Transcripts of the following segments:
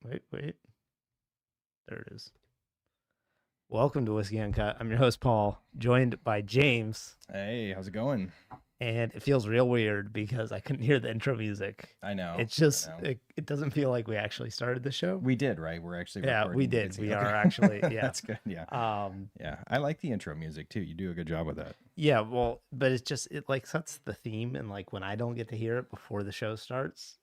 Wait. There it is. Welcome to Whiskey Uncut. I'm your host, Paul, joined by James. Hey, how's it going? And it feels real weird because I couldn't hear the intro music. I know. It's just, it doesn't feel like we actually started the show. We did, right? We're actually recording. We did. Whiskey. We are actually, yeah. That's good. Yeah. Yeah. I like the intro music too. You do a good job with that. Yeah. Well, but it's just, it like sets the theme. And like when I don't get to hear it before the show starts,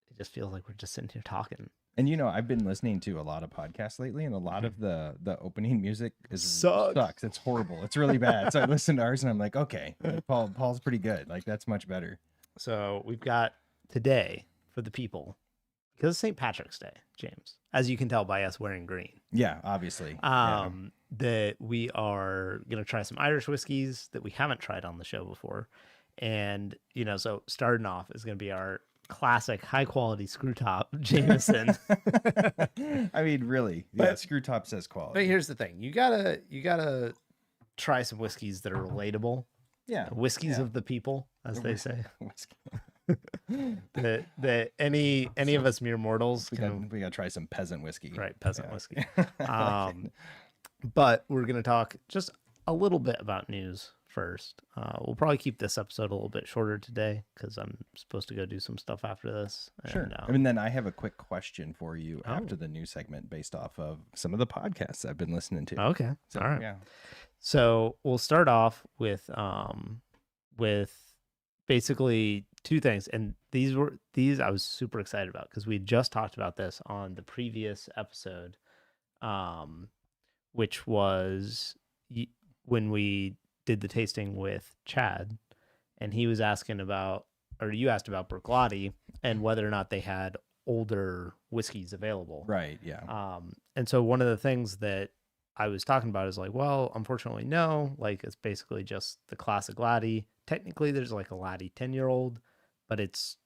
it just feels like we're just sitting here talking. And you know, I've been listening to a lot of podcasts lately, and a lot of the opening music sucks. It's horrible. It's really bad. So I listened to ours, and I'm like, okay, Paul's pretty good. Like that's much better. So we've got today for the people, because it's St. Patrick's Day, James, as you can tell by us wearing green. Yeah, obviously. That we are gonna try some Irish whiskeys that we haven't tried on the show before, and you know, so starting off is gonna be our classic high quality screw top Jameson. I mean, really, yeah, screw top says quality. But here's the thing: you gotta try some whiskeys that are relatable. Yeah, whiskeys of the people, as they say. that any of us mere mortals we gotta try some peasant whiskey, right? Peasant whiskey. But we're gonna talk just a little bit about news first. We'll probably keep this episode a little bit shorter today because I'm supposed to go do some stuff after this. Sure. And then I have a quick question for you after the news segment based off of some of the podcasts I've been listening to. Okay. So, all right. Yeah. So we'll start off with basically two things. And these I was super excited about because we just talked about this on the previous episode, which was when we did the tasting with Chad, and he was asking about, or you asked about Bruichladdich and whether or not they had older whiskeys available. Right. Yeah. And so one of the things that I was talking about is like, well, unfortunately, no, like it's basically just the classic laddie. Technically there's like a laddie 10-year-old, but it's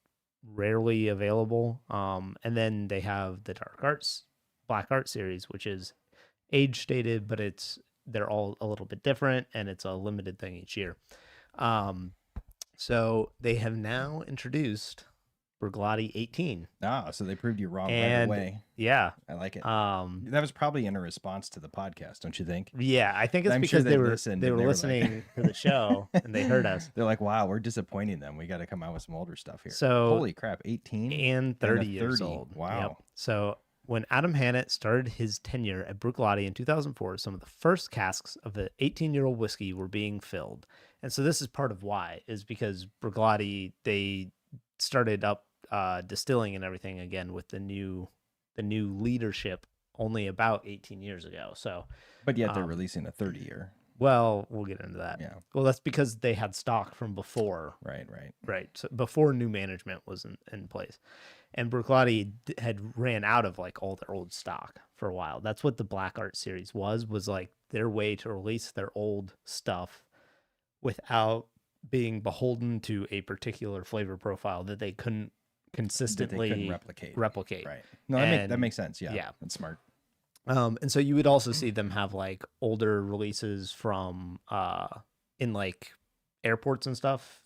rarely available. And then they have the Black Art series, which is age stated, but they're all a little bit different, and it's a limited thing each year. So they have now introduced Bruichladdich 18. So they proved you wrong right away. Yeah, I like it. That was probably in a response to the podcast, don't you think? Yeah, I think it's because they were listening to the show and they heard us. They're like, wow, we're disappointing them. We got to come out with some older stuff here. So holy crap, 18 and 30 years old. Wow. Yep. So when Adam Hannett started his tenure at Bruichladdich in 2004, some of the first casks of the 18-year-old whiskey were being filled. And so this is part of why, is because Bruichladdich, they started up distilling and everything again with the new leadership only about 18 years ago. So, but yet they're releasing a 30-year. Well, we'll get into that. Yeah. Well, that's because they had stock from before. Right. So before new management was in place. And Bruichladdich had ran out of like all their old stock for a while. That's what the Black Art series was like their way to release their old stuff without being beholden to a particular flavor profile that they couldn't consistently replicate. Right. No, that makes sense. Yeah. Yeah. That's smart. And so you would also see them have like older releases from in like airports and stuff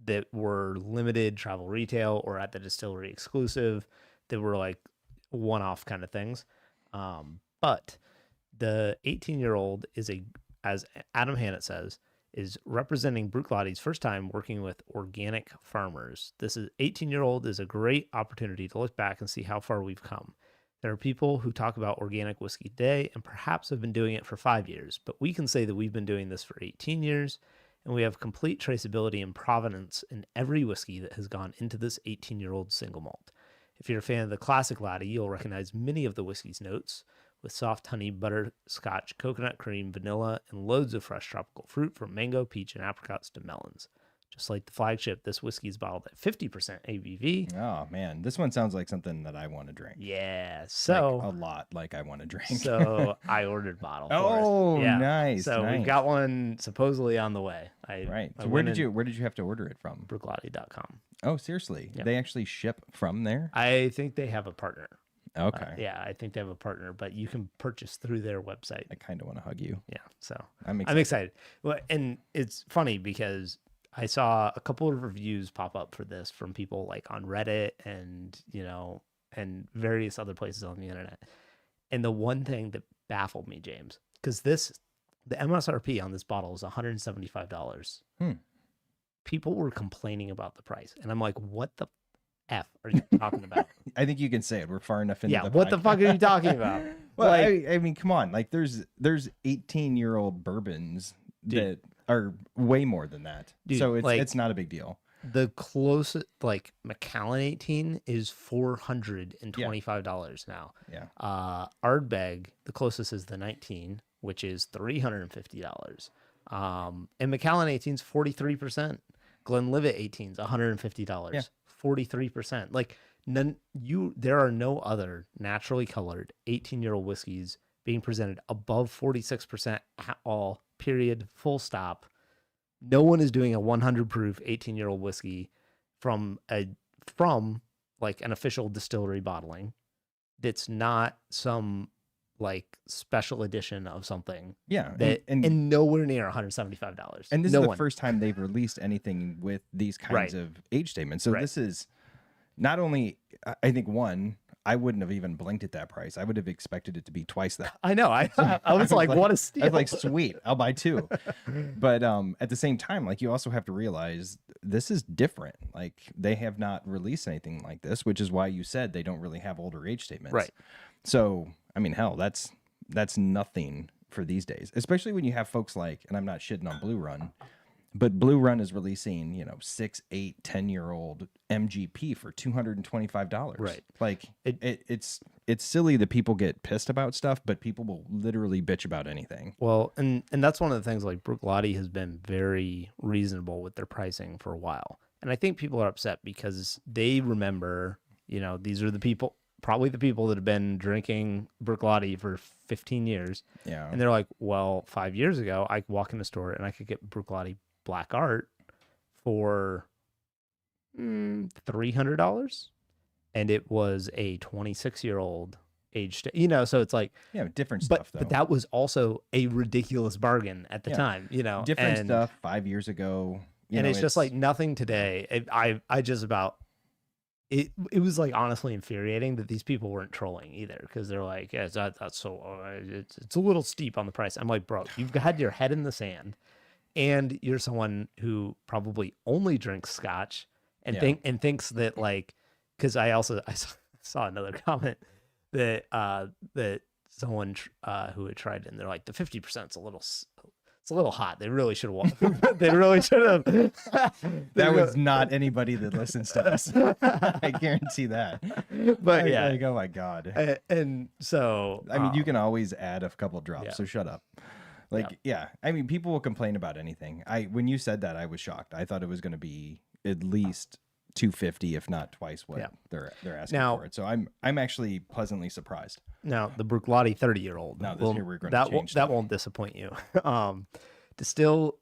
that were limited travel retail or at the distillery exclusive, that were like one-off kind of things. But the 18-year-old is as Adam Hannett says, is representing Bruichladdic's first time working with organic farmers. 18-year-old is a great opportunity to look back and see how far we've come. There are people who talk about organic whiskey today and perhaps have been doing it for 5 years, but we can say that we've been doing this for 18 years, and we have complete traceability and provenance in every whiskey that has gone into this 18-year-old single malt. If you're a fan of the classic laddie, you'll recognize many of the whiskey's notes, with soft honey, butterscotch, coconut cream, vanilla, and loads of fresh tropical fruit from mango, peach, and apricots to melons. Just like the flagship, this whiskey is bottled at 50% ABV. Oh, man. This one sounds like something that I want to drink. Yeah. So like a lot like I want to drink. So I ordered bottle. Yeah. Nice. So we've got one supposedly on the way. Right. So where did you have to order it from? Bruichladdich.com. Oh, seriously? Yep. They actually ship from there? I think they have a partner. Okay. Yeah, I think they have a partner, but you can purchase through their website. I kind of want to hug you. Yeah. So I'm excited. Well, and it's funny because I saw a couple of reviews pop up for this from people like on Reddit and, you know, and various other places on the internet. And the one thing that baffled me, James, because the MSRP on this bottle is $175. People were complaining about the price, and I'm like, what the F are you talking about? I think you can say it. We're far enough into the what the podcast. fuck are you talking about? Well, like, I mean, come on. Like, there's 18-year-old bourbons dude, that are way more than that. Dude, so like, it's not a big deal. The closest, like Macallan 18 is $425 now. Yeah. Ardbeg, the closest is the 19, which is $350. And Macallan 18 is 43%. Glenlivet 18 is $150. Yeah. 43%. Like there are no other naturally colored 18-year-old whiskeys being presented above 46% at all. Period. Full stop. No one is doing a 100 proof 18-year-old whiskey from like an official distillery bottling. That's not some like special edition of something. Yeah. That and nowhere near $175. And this is the first time they've released anything with these kinds of age statements. So this is not only, I think, I wouldn't have even blinked at that price. I would have expected it to be twice that. I know. I was like, what a steal. I was like, sweet, I'll buy two. But at the same time, like, you also have to realize this is different. Like, they have not released anything like this, which is why you said they don't really have older age statements. Right. So, I mean, hell, that's nothing for these days, especially when you have folks like, and I'm not shitting on Blue Run, but Blue Run is releasing, 6, 8, 10-year-old MGP for $225. Right. Like, it's silly that people get pissed about stuff, but people will literally bitch about anything. Well, and that's one of the things, like, Bruichladdich has been very reasonable with their pricing for a while. And I think people are upset because they remember, these are probably the people that have been drinking Bruichladdich for 15 years. Yeah. And they're like, well, 5 years ago, I could walk in a store and I could get Bruichladdich Black Art for $300, and it was a 26-year-old aged. So it's like, different stuff though. But that was also a ridiculous bargain at the time. Different stuff 5 years ago. And it's just like nothing today. I just about. It was like honestly infuriating that these people weren't trolling either, because they're like, that's so it's a little steep on the price. I'm like, bro, you've had your head in the sand. And you're someone who probably only drinks scotch and thinks that, like, because I saw another comment that someone who had tried it, and they're like, the 50% is a little hot. They really should have. They really should have. That was not anybody that listens to us. I guarantee that. But like, oh my god. And so I mean, you can always add a couple drops. So shut up. Like, I mean, people will complain about anything. When you said that, I was shocked. I thought it was going to be at least $250, if not twice what they're asking for it. So I'm actually pleasantly surprised. Now, the Bruichladdich 30-year-old. Now, this year we're going to change that won't disappoint you. Distilled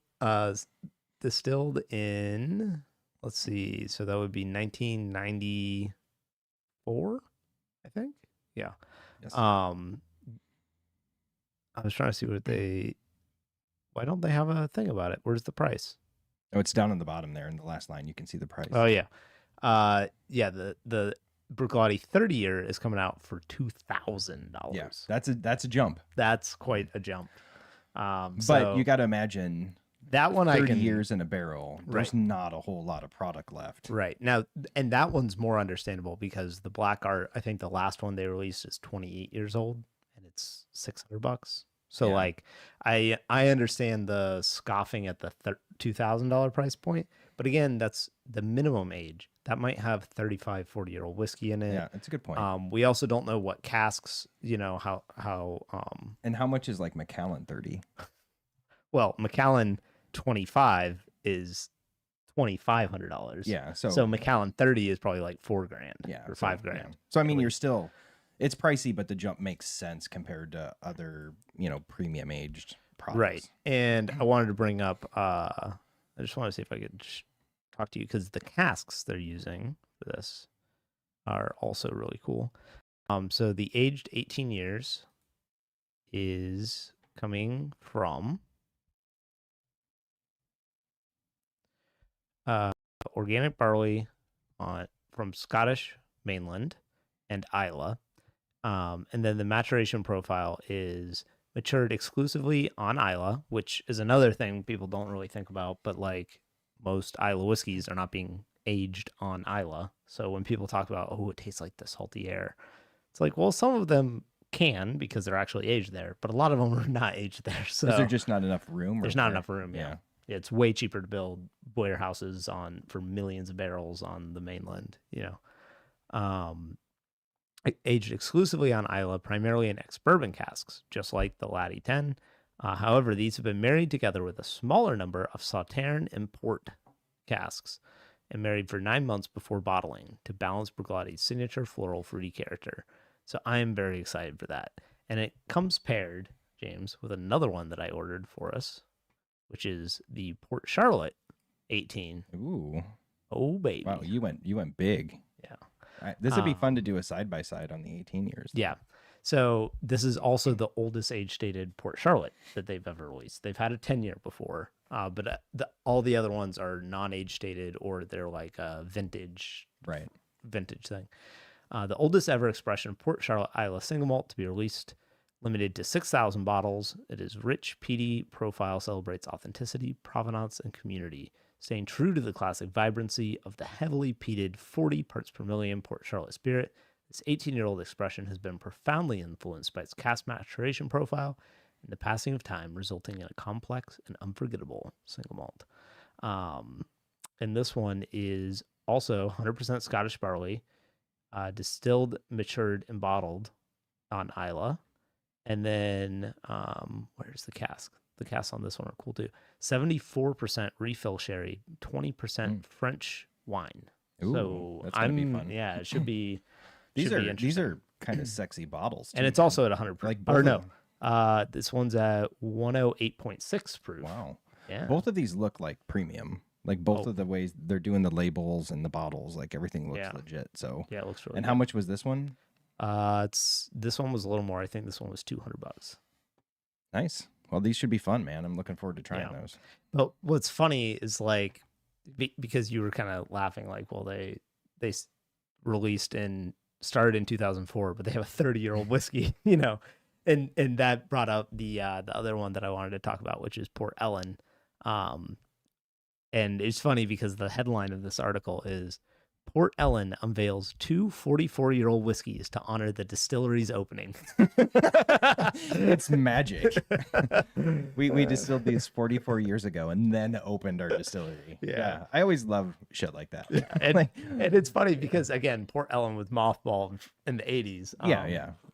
in, let's see, so that would be 1994, I think. Yeah. Yes. I was trying to see why don't they have a thing about it? Where's the price? Oh, it's down on the bottom there in the last line. You can see the price. Oh yeah. The Bruichladdich 30-year is coming out for $2,000. Yeah, that's a jump. That's quite a jump. But you got to imagine that one 30 years in a barrel. There's right. not a whole lot of product left. Right. Now, and that one's more understandable because the Black Art, I think the last one they released is 28 years old and it's $600. So like I understand the scoffing at the $2,000 price point, but again, that's the minimum age. That might have 35, 40-year-old whiskey in it. Yeah, that's a good point. We also don't know what casks, how and how much is like Macallan 30? Well, Macallan 25 is $2,500. Yeah, so Macallan 30 is probably like $4,000 or $5,000. Yeah. So I mean, you're still, it's pricey, but the jump makes sense compared to other, premium aged products. Right. And I wanted to bring up, I just want to see if I could talk to you because the casks they're using for this are also really cool. So the aged 18 years is coming from organic barley from Scottish mainland, and Isla. And then the maturation profile is matured exclusively on Isla, which is another thing people don't really think about, but like most Isla whiskeys are not being aged on Isla. So when people talk about, oh, it tastes like the salty air, it's like, well, some of them can because they're actually aged there, but a lot of them are not aged there. So is there just not enough room? There's not enough room. Yeah. It's way cheaper to build warehouses for millions of barrels on the mainland, aged exclusively on Isla, primarily in ex-bourbon casks, just like the Laddie 10. However, these have been married together with a smaller number of Sauterne and Port casks and married for 9 months before bottling to balance Bruichladdich signature floral fruity character. So I am very excited for that. And it comes paired, James, with another one that I ordered for us, which is the Port Charlotte 18. Ooh. Oh, baby. Wow, you went big. Yeah. This would be fun to do a side-by-side on the 18 years. Yeah. So this is also the oldest age-stated Port Charlotte that they've ever released. They've had a 10-year before, but all the other ones are non-age-stated or they're like a vintage thing. The oldest ever expression, Port Charlotte Isla single malt to be released, limited to 6,000 bottles. It is rich, peaty profile, celebrates authenticity, provenance, and community, staying true to the classic vibrancy of the heavily peated 40 parts per million Port Charlotte spirit. This 18-year-old expression has been profoundly influenced by its cask maturation profile and the passing of time, resulting in a complex and unforgettable single malt. And this one is also 100% Scottish barley, distilled, matured, and bottled on Isla. And then, where's the cask? The casks on this one are cool too. 74% refill sherry, 20% French wine. Ooh, so that's gonna be fun. Yeah, it should be. These are kind of sexy bottles, too, and it's also at 100 proof. This one's at 108.6 proof. Wow. Yeah. Both of these look like premium. Like both of the ways they're doing the labels and the bottles, like everything looks legit. So yeah, it looks really. And good. How much was this one? This one was a little more. I think this one was $200. Nice. Well, these should be fun, man. I'm looking forward to trying those. But what's funny is like because you were kind of laughing, like, well, they released and started in 2004, but they have a 30-year-old whiskey, and that brought up the other one that I wanted to talk about, which is Port Ellen. And it's funny because the headline of this article is Port Ellen unveils 2 44-year-old whiskeys to honor the distillery's opening. It's magic. We distilled these 44 years ago and then opened our distillery. Yeah. I always love shit like that. Yeah. And it's funny because, again, Port Ellen was mothballed in the 80s.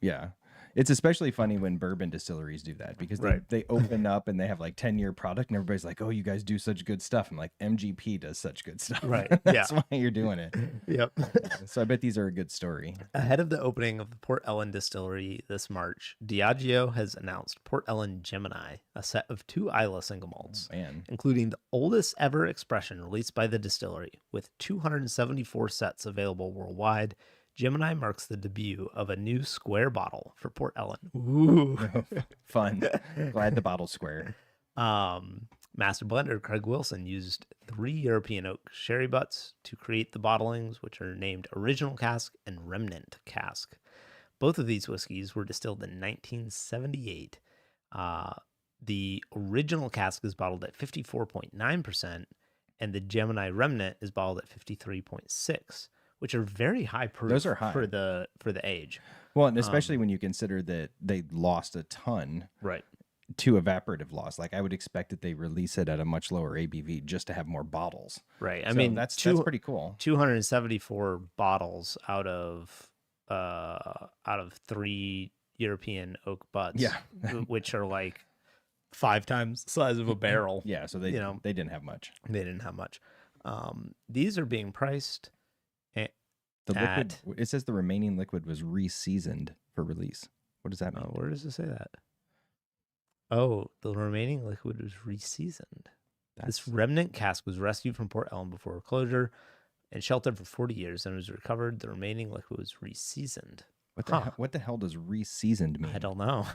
Yeah. It's especially funny when bourbon distilleries do that because they open up and they have like 10-year product and everybody's like, oh, you guys do such good stuff. I'm like, MGP does such good stuff. Right. That's why you're doing it. Yep. So I bet these are a good story. Ahead of the opening of the Port Ellen distillery this March, Diageo has announced Port Ellen Gemini, a set of 2 Isla single malts, including the oldest ever expression released by the distillery with 274 sets available worldwide. Gemini marks the debut of a new square bottle for Port Ellen. Ooh. Fun. Glad the bottle's square. Master blender Craig Wilson used 3 European oak sherry butts to create the bottlings, which are named Original Cask and Remnant Cask. Both of these whiskeys were distilled in 1978. The Original Cask is bottled at 54.9%, and the Gemini Remnant is bottled at 53.6%. Which are very high proof. Those are high for the age. Well, and especially when you consider that they lost a ton to evaporative loss. Like I would expect that they release it at a much lower ABV just to have more bottles. Right. I mean, that's pretty cool. 274 bottles out of 3 European oak butts. Yeah. Which are like 5 times the size of a barrel. Yeah. So they didn't have much. They didn't have much. These are being priced. The liquid, it says the remaining liquid was reseasoned for release. What does that mean? Where does it say that? Oh, the remaining liquid was reseasoned. This remnant cask was rescued from Port Ellen before closure and sheltered for 40 years and was recovered. The remaining liquid was reseasoned. What the hell does reseasoned mean? I don't know.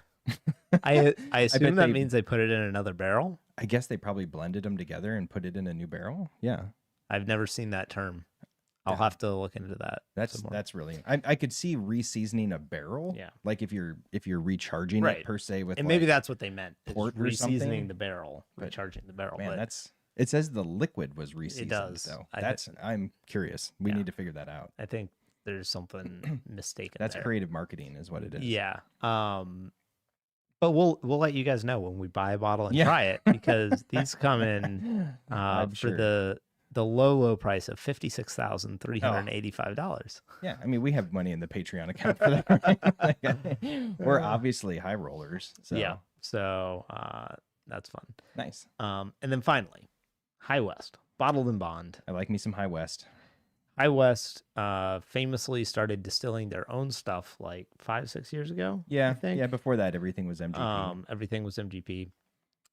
I assume that means they put it in another barrel. I guess they probably blended them together and put it in a new barrel. Yeah. I've never seen that term. I'll have to look into that. That's really. I could see reseasoning a barrel. Yeah. Like if you're recharging it per se with. And maybe that's what they meant. Port or reseasoning something. the barrel, recharging the barrel. Man, it says the liquid was reseasoned. It does. So I'm curious. We need to figure that out. I think there's something mistaken. That's creative marketing, is what it is. Yeah. But we'll let you guys know when we buy a bottle and try it, because these come in for the low price of $56,385. Yeah, I mean, we have money in the Patreon account for that. Right? We're obviously high rollers. So. Yeah, so that's fun. Nice. And then finally, High West, bottled and bond. I like me some High West. High West famously started distilling their own stuff like 5-6 years ago. Yeah, I think. Yeah. Before that, everything was MGP. Everything was MGP,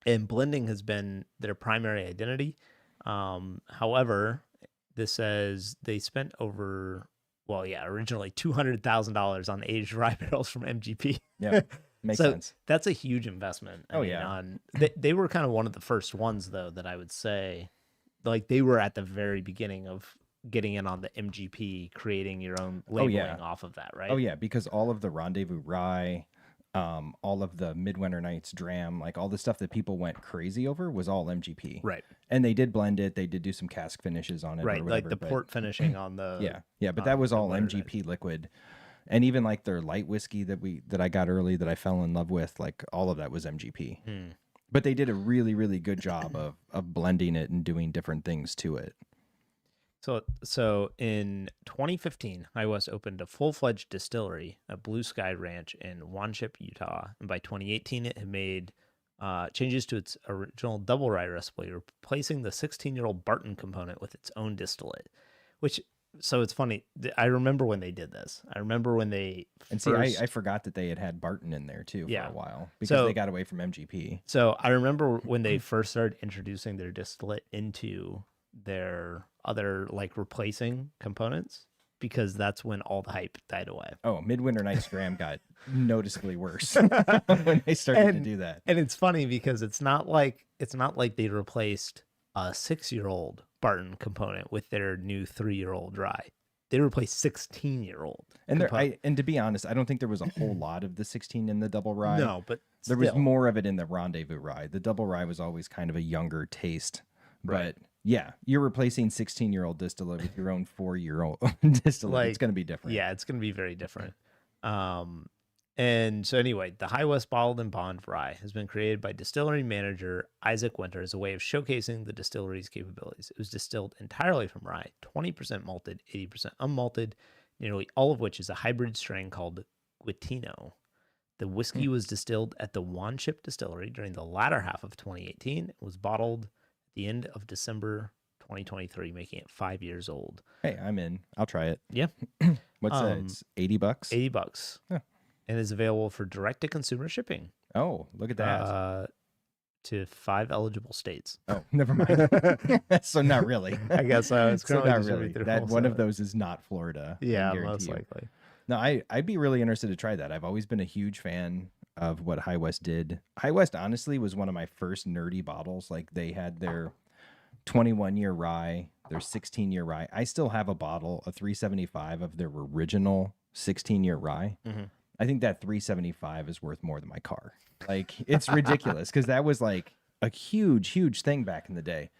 and blending has been their primary identity. However, this says they spent originally $200,000 on aged rye barrels from MGP. Yeah, makes sense. That's a huge investment. They were kind of one of the first ones, though, that I would say, like, they were at the very beginning of getting in on the MGP, creating your own labeling off of that, right? Oh yeah, because all of the Rendezvous Rye, all of the Midwinter Nights Dram, like all the stuff that people went crazy over was all MGP. Right. And they did blend it. They did do some cask finishes on it. Right, or whatever, like the port finishing on the... Yeah, but that was all MGP liquid. And even like their light whiskey that I got early that I fell in love with, like all of that was MGP. But they did a really, really good job of blending it and doing different things to it. So in 2015, High West opened a full-fledged distillery at Blue Sky Ranch in Wanship, Utah. And by 2018, it had made changes to its original double rye recipe, replacing the 16-year-old Barton component with its own distillate. So it's funny. I remember when they did this. I remember when they I forgot that they had Barton in there too for a while because they got away from MGP. So I remember when they first started introducing their distillate into their other like replacing components, because that's when all the hype died away. Oh, Midwinter Nights Dram got noticeably worse when they started to do that. And it's funny because it's not like they replaced a 6-year-old Barton component with their new 3-year-old rye. They replaced 16-year-old. And to be honest, I don't think there was a whole lot of the 16 in the double rye. No, but there was more of it in the Rendezvous Rye. The double rye was always kind of a younger taste, but yeah, you're replacing 16-year-old distillate with your own 4-year-old distillate. Like, it's going to be different. Yeah, it's going to be very different. And so anyway, the High West Bottled and Bond Rye has been created by distillery manager Isaac Winter as a way of showcasing the distillery's capabilities. It was distilled entirely from rye, 20% malted, 80% unmalted, nearly all of which is a hybrid strain called Guitino. The whiskey was distilled at the Wanship Distillery during the latter half of 2018. It was bottled at the end of December 2023, making it 5 years old. Hey, I'm in. I'll try it. Yeah. What's that? It's $80? $80. Yeah. And is available for direct-to-consumer shipping. Oh, look at that. To 5 eligible states. Oh, never mind. So not really. I guess it's so not really. That one of those is not Florida. Yeah, most likely. No, I'd be really interested to try that. I've always been a huge fan of what High West did. High West, honestly, was one of my first nerdy bottles. Like, they had their 21-year rye, their 16-year rye. I still have a bottle, a 375 of their original 16-year rye. Mm-hmm. I think that 375 is worth more than my car. Like, it's ridiculous because that was like a huge, huge thing back in the day.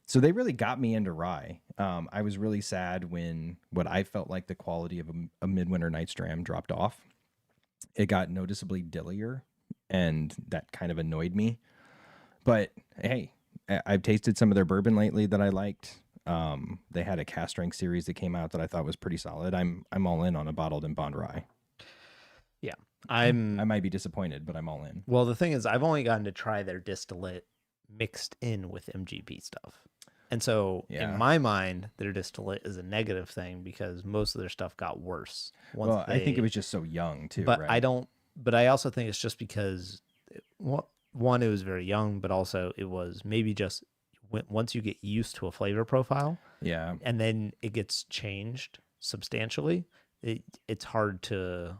So they really got me into rye. I was really sad when what I felt like the quality of a Midwinter Nights Dram dropped off. It got noticeably dillier, and that kind of annoyed me. But hey, I've tasted some of their bourbon lately that I liked. They had a cast strength series that came out that I thought was pretty solid. I'm all in on a bottled and bond rye. Yeah, I might be disappointed, but I'm all in. Well, the thing is, I've only gotten to try their distillate mixed in with MGP stuff. And so in my mind, their distillate is a negative thing because most of their stuff got worse. I think it was just so young too. But right? But I also think it's just because one, it was very young, but also it was maybe just once you get used to a flavor profile, and then it gets changed substantially. It's hard to,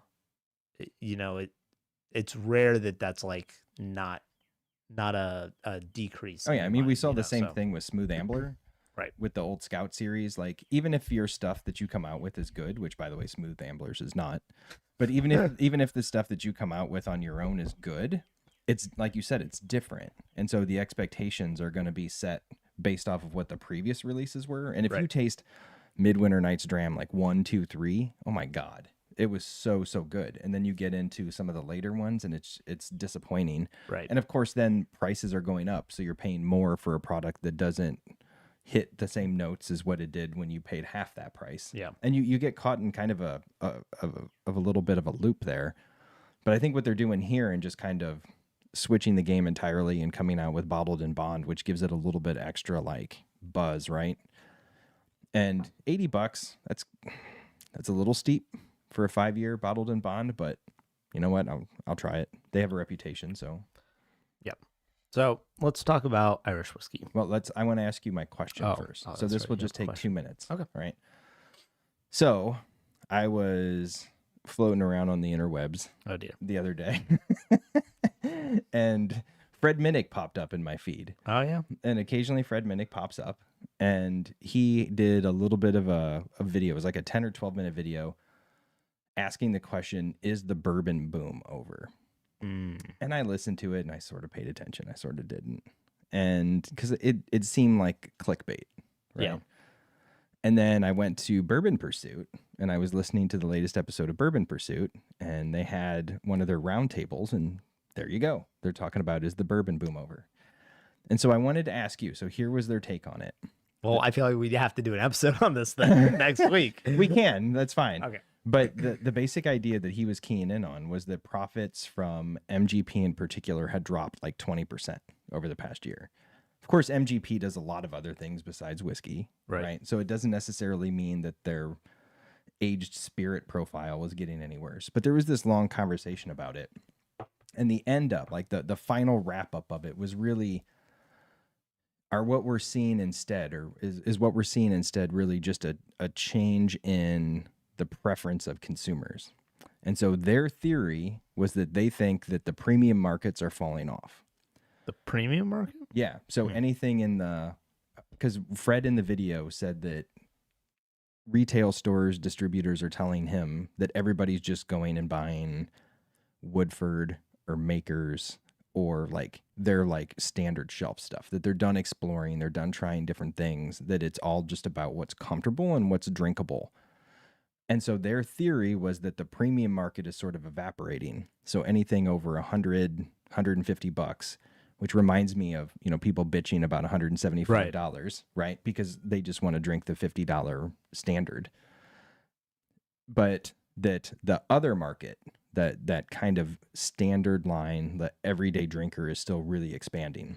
it's rare that's like not a decrease. Oh yeah, I mean, we saw the same thing with Smooth Ambler. Right. With the old Scout series, like even if your stuff that you come out with is good, which by the way, Smooth Amblers is not, but even if the stuff that you come out with on your own is good, it's like you said, it's different. And so the expectations are going to be set based off of what the previous releases were. And if you taste Midwinter Night's Dram like 1, 2, 3, oh my God, it was so good. And then you get into some of the later ones and it's disappointing. Right. And of course, then prices are going up. So you're paying more for a product that doesn't hit the same notes as what it did when you paid half that price. Yeah. And you get caught in kind of a little bit of a loop there. But I think what they're doing here and just kind of switching the game entirely and coming out with bottled in bond, which gives it a little bit extra like buzz, right? And $80, that's a little steep for a 5-year bottled in bond, but you know what? I'll try it. They have a reputation, so. Yep. So let's talk about Irish whiskey. Well, I want to ask you my question first. So this will just take 2 minutes. Okay. Right. So I was floating around on the interwebs the other day and Fred Minnick popped up in my feed. Oh yeah. And occasionally Fred Minnick pops up and he did a little bit of a video. It was like a 10 or 12 minute video asking the question, is the bourbon boom over? And I listened to it and I sort of paid attention. I sort of didn't. And because it seemed like clickbait, right? Yeah. And then I went to Bourbon Pursuit and I was listening to the latest episode of Bourbon Pursuit and they had one of their roundtables and there you go. They're talking about, is the bourbon boom over? And so I wanted to ask you, so here was their take on it. Well, I feel like we'd have to do an episode on this thing next week. We can, that's fine. Okay. But the basic idea that he was keying in on was that profits from MGP in particular had dropped like 20% over the past year. Of course, MGP does a lot of other things besides whiskey, right? So it doesn't necessarily mean that their aged spirit profile was getting any worse. But there was this long conversation about it. And the end up, like the final wrap up of it was really, what we're seeing instead, or is what we're seeing instead really just a change in the preference of consumers. And so their theory was that they think that the premium markets are falling off. The premium market? Yeah. So anything because Fred in the video said that retail stores, distributors are telling him that everybody's just going and buying Woodford or Makers or like their like standard shelf stuff, that they're done exploring, they're done trying different things, that it's all just about what's comfortable and what's drinkable. And so their theory was that the premium market is sort of evaporating. So anything over $100, $150, which reminds me of, people bitching about $175, right? Because they just want to drink the $50 standard. But that the other market, that kind of standard line, the everyday drinker is still really expanding.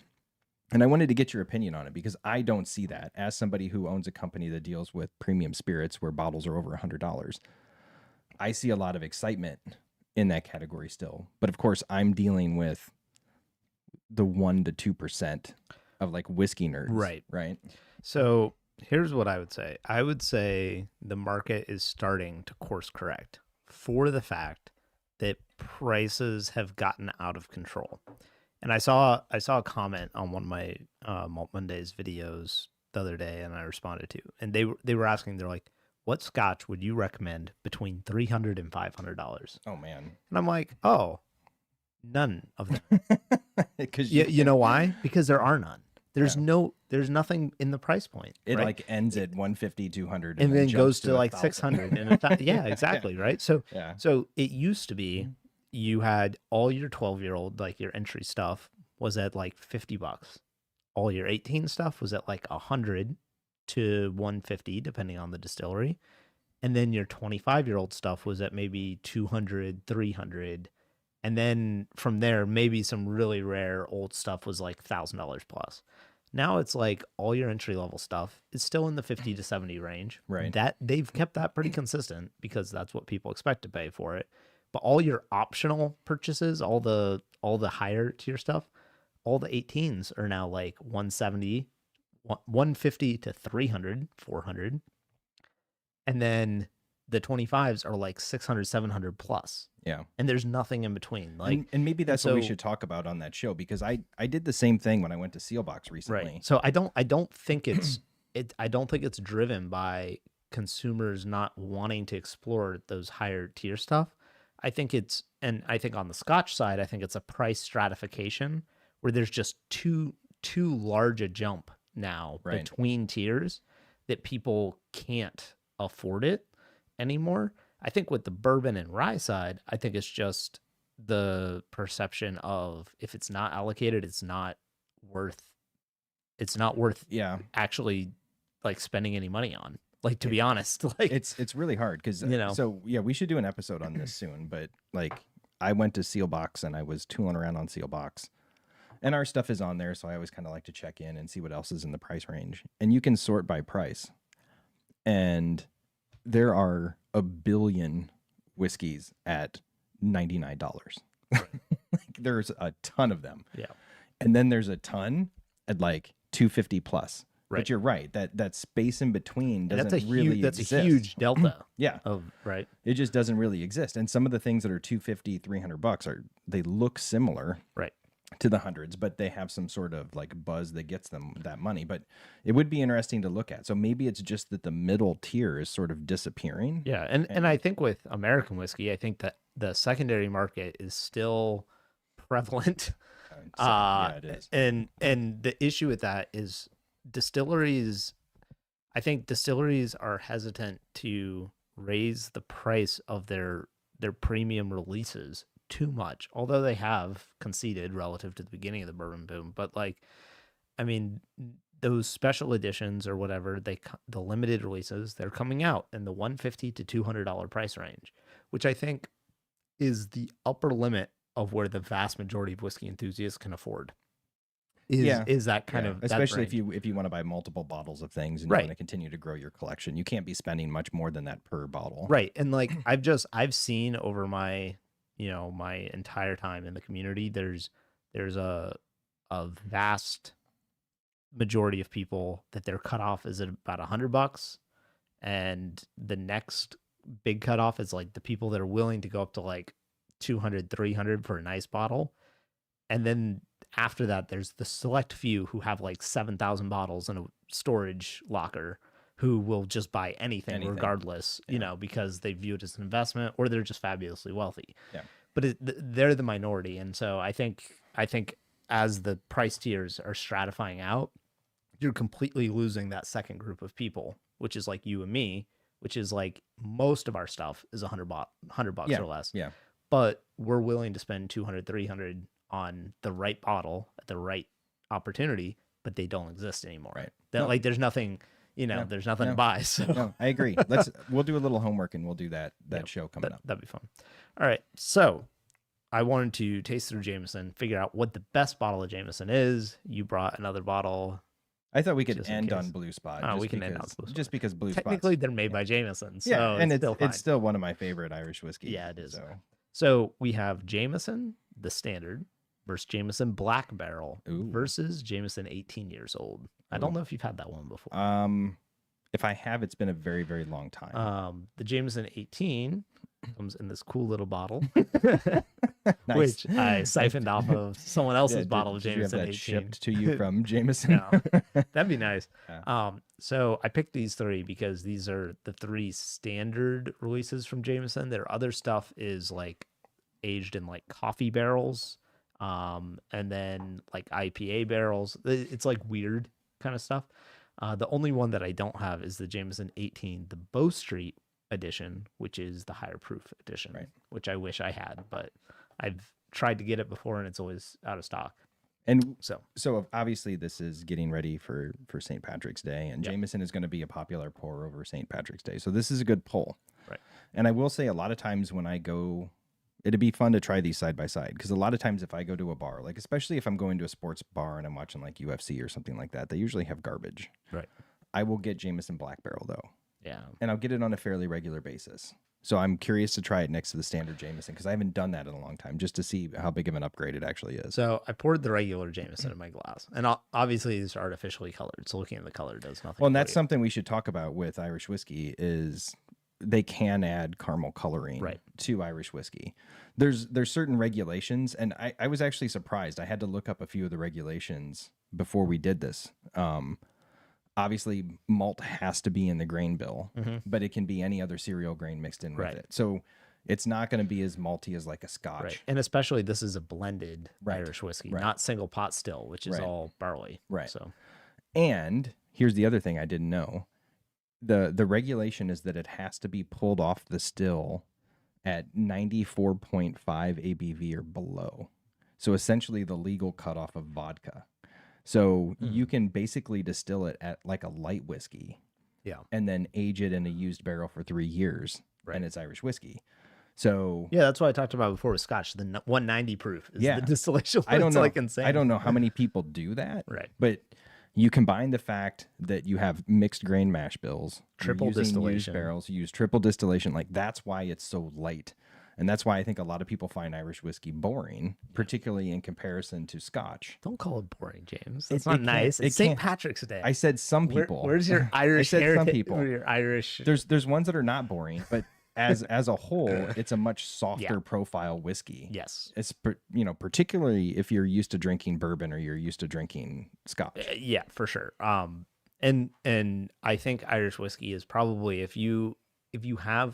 And I wanted to get your opinion on it because I don't see that. As somebody who owns a company that deals with premium spirits where bottles are over $100, I see a lot of excitement in that category still. But of course, I'm dealing with the 1 to 2% of like whiskey nerds. Right. So here's what I would say. I would say the market is starting to course correct for the fact that prices have gotten out of control. And I saw a comment on one of my Malt Mondays videos the other day, and I responded to. And they were asking, they're like, "What Scotch would you recommend between $300 and $500?" Oh man! And I'm like, "Oh, none of them." Because you know why? Because there are none. There's nothing in the price point. It like ends at 150, 200, and then goes to like 1,000. 600. And yeah, exactly, right. So so it used to be, you had all your 12-year-old, like your entry stuff was at like $50. All your 18 stuff was at like 100 to 150, depending on the distillery. And then your 25-year-old stuff was at maybe 200, 300. And then from there, maybe some really rare old stuff was like $1,000 plus. Now it's like all your entry level stuff is still in the 50 to 70 range. Right. That they've kept that pretty consistent because that's what people expect to pay for it. But all your optional purchases, all the higher tier stuff, all the 18s are now like 170, 150 to 300, 400. And then the 25s are like 600, 700 plus. Yeah. And there's nothing in between. Like, and maybe that's what we should talk about on that show, because I did the same thing when I went to Sealbox recently. Right. So I don't think it's I don't think it's driven by consumers not wanting to explore those higher tier stuff. I think I think on the Scotch side, I think it's a price stratification where there's just too large a jump now between tiers that people can't afford it anymore. I think with the bourbon and rye side, I think it's just the perception of if it's not allocated, it's not worth actually like spending any money on. Like, to be honest, like it's really hard because so yeah, we should do an episode on this soon. But like, I went to Seal Box and I was tooling around on Seal Box, and our stuff is on there, so I always kind of like to check in and see what else is in the price range. And you can sort by price, and there are a billion whiskeys at $99. Like, there's a ton of them. Yeah, and then there's a ton at like $250 plus. Right. But you're right, that space in between doesn't really exist. That's a huge delta. Yeah. Right. It just doesn't really exist. And some of the things that are $250, $300 they look similar to the hundreds, but they have some sort of like buzz that gets them that money. But it would be interesting to look at. So maybe it's just that the middle tier is sort of disappearing. Yeah. And I think with American whiskey, I think that the secondary market is still prevalent. Yeah, it is. And the issue with that is I think distilleries are hesitant to raise the price of their premium releases too much, although they have conceded relative to the beginning of the bourbon boom. But like, I mean, those special editions or whatever, the limited releases, they're coming out in the $150 to $200 price range, which I think is the upper limit of where the vast majority of whiskey enthusiasts can afford. Is that kind of, especially if you want to buy multiple bottles of things and you want to continue to grow your collection, you can't be spending much more than that per bottle. Right. And like, I've seen over my entire time in the community, there's a vast majority of people that their cutoff is at about $100, and the next big cutoff is like the people that are willing to go up to like 200, 300 for a nice bottle. And then after that, there's the select few who have like 7,000 bottles in a storage locker who will just buy anything. Regardless, because they view it as an investment, or they're just fabulously wealthy. Yeah. But they're the minority. And so I think as the price tiers are stratifying out, you're completely losing that second group of people, which is like you and me, which is like most of our stuff is $100 or less. Yeah. But we're willing to spend 200, 300 on the right bottle at the right opportunity, but they don't exist anymore. Right. Like there's nothing, there's nothing to buy. So no, I agree. We'll do a little homework and we'll do that show coming up. That'd be fun. All right. So I wanted to taste through Jameson, figure out what the best bottle of Jameson is. You brought another bottle. I thought we could end on Blue Spot. Oh, we can end on Blue Spot. Just because Blue Spot. Technically, they're made by Jameson. So yeah, and it's still one of my favorite Irish whiskeys. Yeah, it is. So we have Jameson, the standard, versus Jameson Black Barrel versus Jameson 18 years old. I don't know if you've had that one before. If I have, it's been a very, very long time. The Jameson 18 comes in this cool little bottle, Nice. which I siphoned off of someone else's bottle of Jameson you have that 18. shipped to you from Jameson? No, that'd be nice. Yeah. So I picked these three because these are the three standard releases from Jameson. Their other stuff is like aged in like coffee barrels, and then like IPA barrels. It's like weird kind of stuff. The only one that I don't have is the Jameson 18, the Bow Street edition, which is the higher proof edition, which I wish I had, but I've tried to get it before and it's always out of stock. And so obviously this is getting ready for St. Patrick's Day, and Jameson is going to be a popular pour over St. Patrick's Day. So this is a good pull. Right. And I will say a lot of times when I go, it'd be fun to try these side by side, because a lot of times if I go to a bar, like especially if I'm going to a sports bar and I'm watching like UFC or something like that, they usually have garbage. Right. I will get Jameson Black Barrel though. Yeah. And I'll get it on a fairly regular basis. So I'm curious to try it next to the standard Jameson, because I haven't done that in a long time, just to see how big of an upgrade it actually is. So I poured the regular Jameson in my glass, and obviously these are artificially colored, so looking at the color does nothing. Well, and that's something we should talk about with Irish whiskey is they can add caramel coloring to Irish whiskey. There's certain regulations, and I was actually surprised. I had to look up a few of the regulations before we did this. obviously malt has to be in the grain bill, Mm-hmm. but it can be any other cereal grain mixed in with Right. it. So it's not going to be as malty as like a Scotch. Right. And especially this is a blended Right. Irish whiskey, Right. not single pot still, which is Right. all barley. Right. So, and here's the other thing I didn't know. The regulation is that it has to be pulled off the still at 94.5 ABV or below. So essentially the legal cutoff of vodka. So you can basically distill it at like a light whiskey. Yeah. And then age it in a used barrel for 3 years. Right. And it's Irish whiskey. So yeah, that's what I talked about before with Scotch. The 190 proof is the distillation. I don't know. Like insane. I don't know how many people do that. Right. But you combine the fact that you have mixed grain mash bills, triple distillation, used barrels, you use triple distillation. Like that's why it's so light. And that's why I think a lot of people find Irish whiskey boring, particularly in comparison to Scotch. Don't call it boring, James. That's not nice. It's St. Patrick's Day. I said some people. Where's your Irish I said heritage? some people. Your Irish. There's ones that are not boring, but as a whole, it's a much softer profile whiskey. Yes. It's particularly if you're used to drinking bourbon or you're used to drinking Scotch. Yeah, for sure. And I think Irish whiskey is probably if you have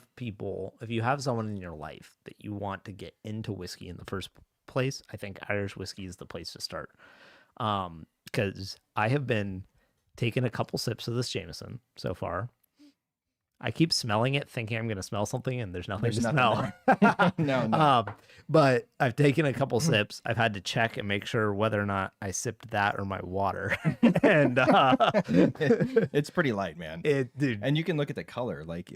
someone in your life that you want to get into whiskey in the first place, I think Irish whiskey is the place to start. Because I have been taking a couple sips of this Jameson so far. I keep smelling it, thinking I'm going to smell something, and there's nothing to smell. No. But I've taken a couple sips. I've had to check and make sure whether or not I sipped that or my water. And it's pretty light, man. Dude. And you can look at the color, like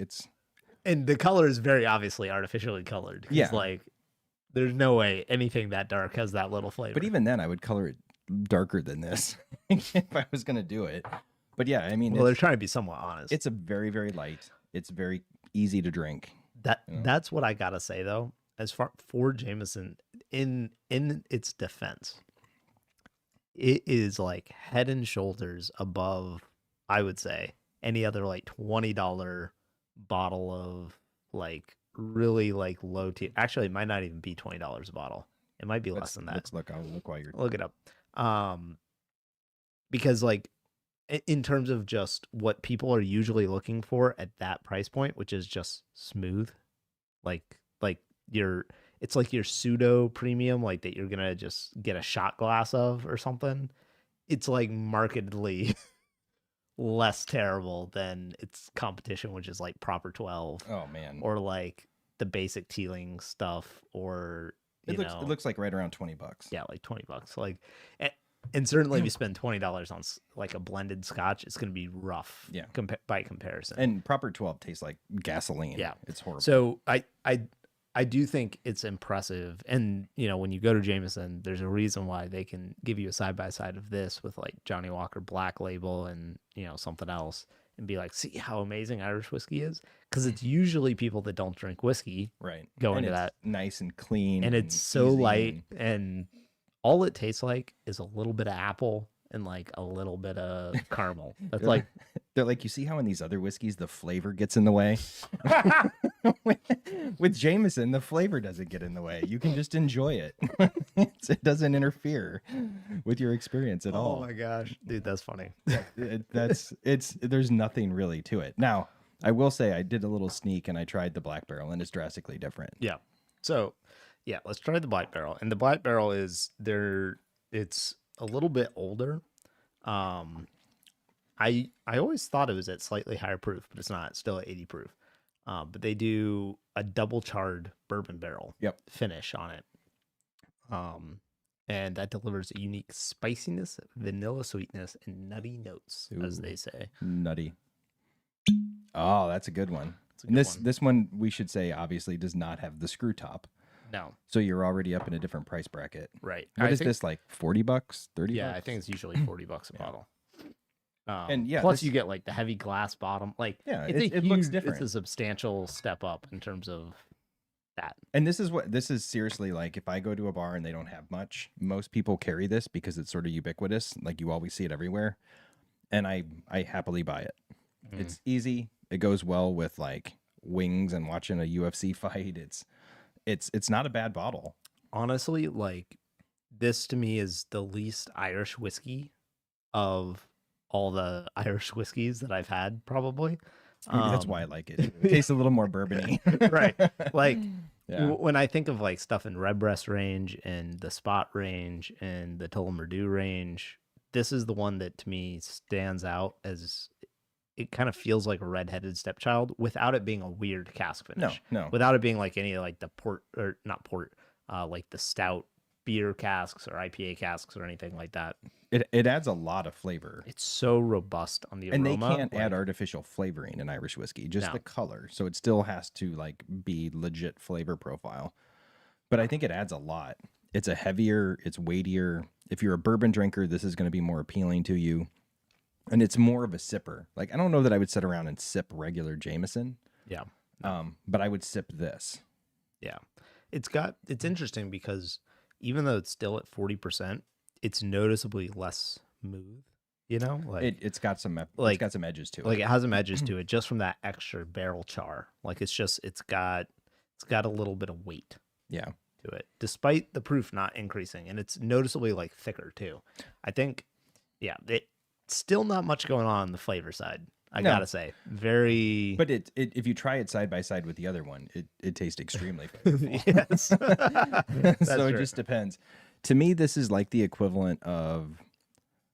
and the color is very obviously artificially colored. Yeah, like there's no way anything that dark has that little flavor. But even then, I would color it darker than this if I was going to do it. But yeah, I mean, they're trying to be somewhat honest. It's a very, very light. It's very easy to drink. That's what I gotta say though. As far for Jameson, in its defense, it is like head and shoulders above, I would say, any other like $20 bottle of like really like low tier. Actually, it might not even be $20 a bottle. It might be less than that. Let's look. I'll look while you're look it up. Because like, in terms of just what people are usually looking for at that price point, which is just smooth, like it's like your pseudo premium, like that you're gonna just get a shot glass of or something. It's like markedly less terrible than its competition, which is like Proper 12. Oh man, or like the basic Teeling stuff, or it looks like right around $20. Yeah, like $20. Like. And certainly if you spend $20 on like a blended Scotch, it's going to be rough by comparison. And Proper 12 tastes like gasoline. Yeah. It's horrible. So I do think it's impressive. And, when you go to Jameson, there's a reason why they can give you a side-by-side of this with like Johnny Walker Black Label and, something else and be like, see how amazing Irish whiskey is? Because it's usually people that don't drink whiskey go into that. Nice and clean. And it's so light and all it tastes like is a little bit of apple and like a little bit of caramel. That's they're like, you see how in these other whiskeys the flavor gets in the way? With Jameson, the flavor doesn't get in the way. You can just enjoy it. It doesn't interfere with your experience at all. Oh my gosh, dude, that's funny. There's nothing really to it. Now, I will say I did a little sneak and I tried the Black Barrel and it's drastically different. Yeah. So yeah, let's try the Black Barrel. And the Black Barrel it's a little bit older. I always thought it was at slightly higher proof, but it's not. It's still at 80 proof. But they do a double charred bourbon barrel finish on it. And that delivers a unique spiciness, vanilla sweetness, and nutty notes, as they say. Nutty. Oh, that's a good one. This one, we should say, obviously does not have the screw top. No. So you're already up in a different price bracket. Right. What is this, like $40, $30? Yeah, I think it's usually $40 a bottle. And plus you get like the heavy glass bottom. Like it looks different. It's a substantial step up in terms of that. And this is seriously like if I go to a bar and they don't have much, most people carry this because it's sort of ubiquitous. Like you always see it everywhere. And I happily buy it. Mm. It's easy. It goes well with like wings and watching a UFC fight. It's not a bad bottle. Honestly, like this to me is the least Irish whiskey of all the Irish whiskeys that I've had, probably. Maybe that's why I like it. It tastes a little more bourbony. Right. Like Yeah. when I think of like stuff in Redbreast range and the Spot range and the Tullamore range, this is the one that to me stands out as it kind of feels like a redheaded stepchild without it being a weird cask finish. No. Without it being like any like the port or not port, like the stout beer casks or IPA casks or anything like that. It adds a lot of flavor. It's so robust on the aroma. And they can't add artificial flavoring in Irish whiskey, just the color. So it still has to like be legit flavor profile. But I think it adds a lot. It's a heavier, it's weightier. If you're a bourbon drinker, this is going to be more appealing to you. And it's more of a sipper. Like, I don't know that I would sit around and sip regular Jameson. Yeah. But I would sip this. Yeah. It's interesting because even though it's still at 40%, it's noticeably less smooth, you know? Like it's got some edges to it. Like it has some edges to it just from that extra barrel char. Like it's got a little bit of weight. Yeah. To it, despite the proof not increasing, and it's noticeably like thicker too. I think, yeah, it's still not much going on the flavor side. I gotta say, very. But if you try it side by side with the other one, it tastes extremely flavorful. Yes. So it just depends. To me, this is like the equivalent of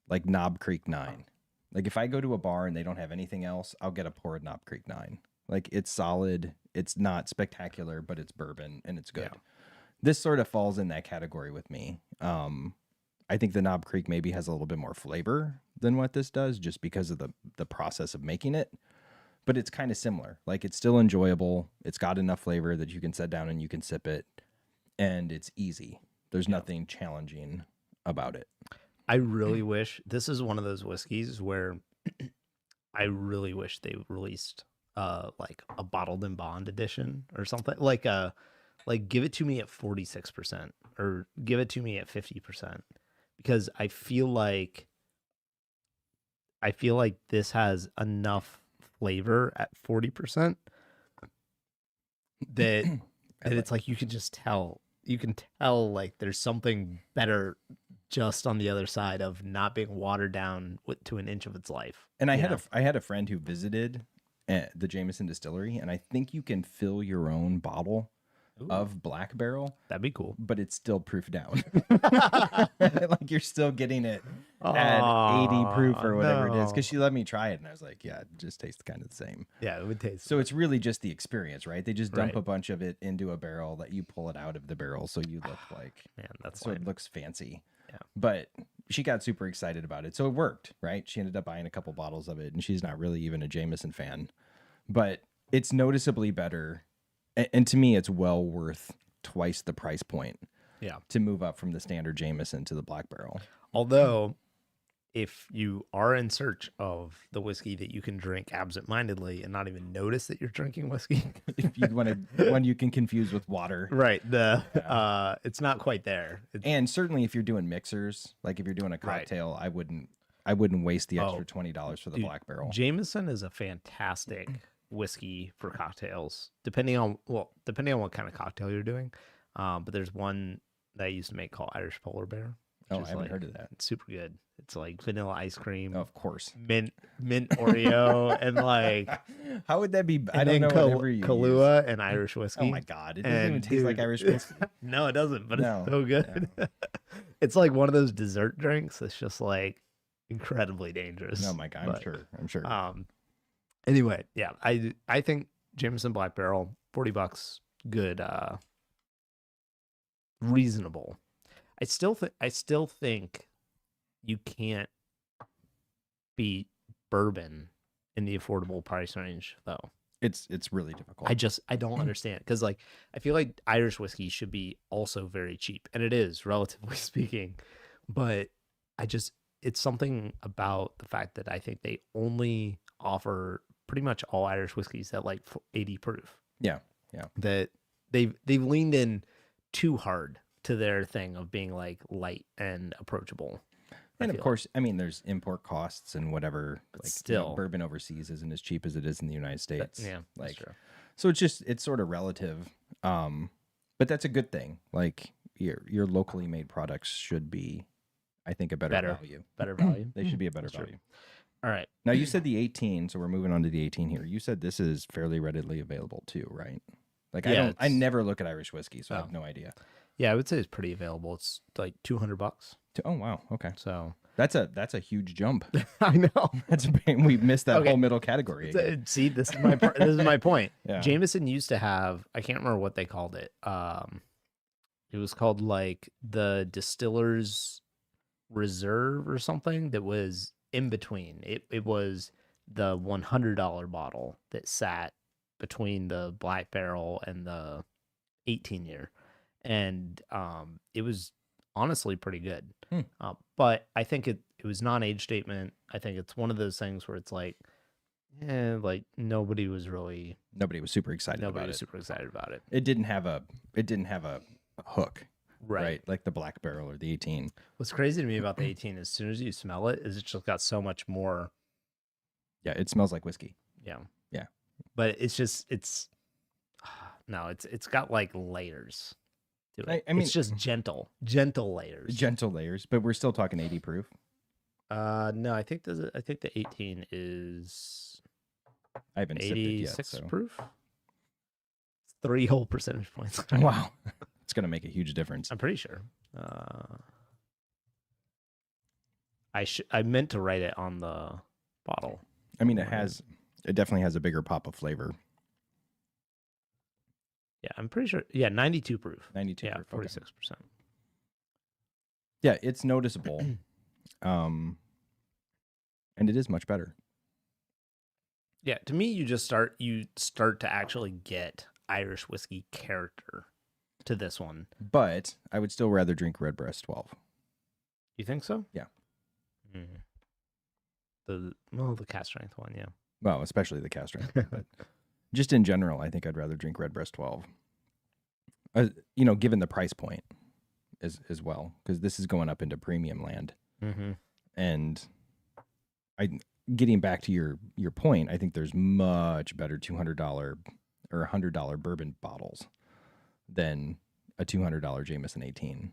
like Knob Creek 9. Like if I go to a bar and they don't have anything else, I'll get a pour of Knob Creek 9. Like it's solid. It's not spectacular, but it's bourbon and it's good. Yeah. This sort of falls in that category with me. I think the Knob Creek maybe has a little bit more flavor than what this does just because of the process of making it. But it's kind of similar. Like it's still enjoyable. It's got enough flavor that you can sit down and you can sip it. And it's easy. There's nothing challenging about it. I really wish this is one of those whiskeys where I really wish they released like a bottled in bond edition or something. Like give it to me at 46% or give it to me at 50%. Because I feel like this has enough flavor at 40% that it's like you can just tell. You can tell like there's something better just on the other side of not being watered down to an inch of its life. And I had a friend who visited the Jameson distillery, and I think you can fill your own bottle of Black Barrel. That'd be cool. But it's still proof down. Like you're still getting it at 80 proof or whatever it is. Because she let me try it and I was like, yeah, it just tastes kind of the same. Yeah, it would taste. So it's really just the experience, right? They just dump a bunch of it into a barrel that you pull it out of the barrel. So you look like, it looks fancy. Yeah. But she got super excited about it. So it worked, right? She ended up buying a couple bottles of it and she's not really even a Jameson fan. But it's noticeably better. And to me, it's well worth twice the price point to move up from the standard Jameson to the Black Barrel. Although, if you are in search of the whiskey that you can drink absentmindedly and not even notice that you're drinking whiskey, if you want one you can confuse with water. Right. It's not quite there. And certainly if you're doing mixers, like if you're doing a cocktail, I wouldn't waste the extra $20 for the Black Barrel. Jameson is a fantastic whiskey for cocktails, depending on what kind of cocktail you're doing. But there's one that I used to make called Irish Polar Bear. I haven't heard of that. It's super good. It's like vanilla ice cream, of course, mint Oreo, and like how would that be? I don't know whatever you Kahlua use. and Irish whiskey. Oh my god, it doesn't even taste like Irish whiskey. No, it doesn't. But it's so good. Yeah. It's like one of those dessert drinks. It's just like incredibly dangerous. Oh my god, I'm sure. Anyway, yeah, I think Jameson Black Barrel, $40, good, reasonable. I still think you can't beat bourbon in the affordable price range, though. It's really difficult. I don't understand, because like I feel like Irish whiskey should be also very cheap, and it is, relatively speaking, but it's something about the fact that I think they only offer pretty much all Irish whiskeys at like 80 proof. Yeah. That they've leaned in too hard to their thing of being like light and approachable. And of course, I mean, there's import costs and whatever. But like still, bourbon overseas isn't as cheap as it is in the United States. Yeah, like, that's true. So it's sort of relative. But that's a good thing. Like your locally made products should be, I think, a better value. Better value. They should be a better value. True. All right. Now you said the 18, so we're moving on to the 18 here. You said this is fairly readily available too, right? Like I never look at Irish whiskey, so I have no idea. Yeah, I would say it's pretty available. It's like $200. Oh wow, okay. So that's a huge jump. I know. We missed that whole middle category again. See, this is my point. Yeah. Jameson used to have, I can't remember what they called it. It was called like the Distiller's Reserve or something that was in between. It was the $100 bottle that sat between the Black Barrel and the 18-year. And it was honestly pretty good. But I think it was non-age statement. I think it's one of those things where it's like, like nobody was super excited about it. super excited about it. It didn't have a hook. Right. Like the Black Barrel or the 18. What's crazy to me about the 18, as soon as you smell it, is it's just got so much more. Yeah, it smells like whiskey. Yeah. Yeah. But it's got like layers to it. I mean, it's just gentle layers. Gentle layers, but we're still talking 80 proof. No, I think the 18 is I haven't sipped it yet, 86 proof. 3 whole percentage points. Wow. It's going to make a huge difference. I'm pretty sure. I meant to write it on the bottle. I mean, it definitely has a bigger pop of flavor. Yeah, I'm pretty sure. Yeah, 92 proof. 92 yeah, proof. 46%. Yeah, it's noticeable. And it is much better. Yeah, to me, you start to actually get Irish whiskey character to this one. But I would still rather drink Redbreast 12. You think so? Yeah. The cast strength one, yeah. Well, especially the cast strength. But just in general, I think I'd rather drink Redbreast 12. Given the price point as well, because this is going up into premium land. And getting back to your point, I think there's much better $200 or $100 bourbon bottles than a $200 Jameson 18.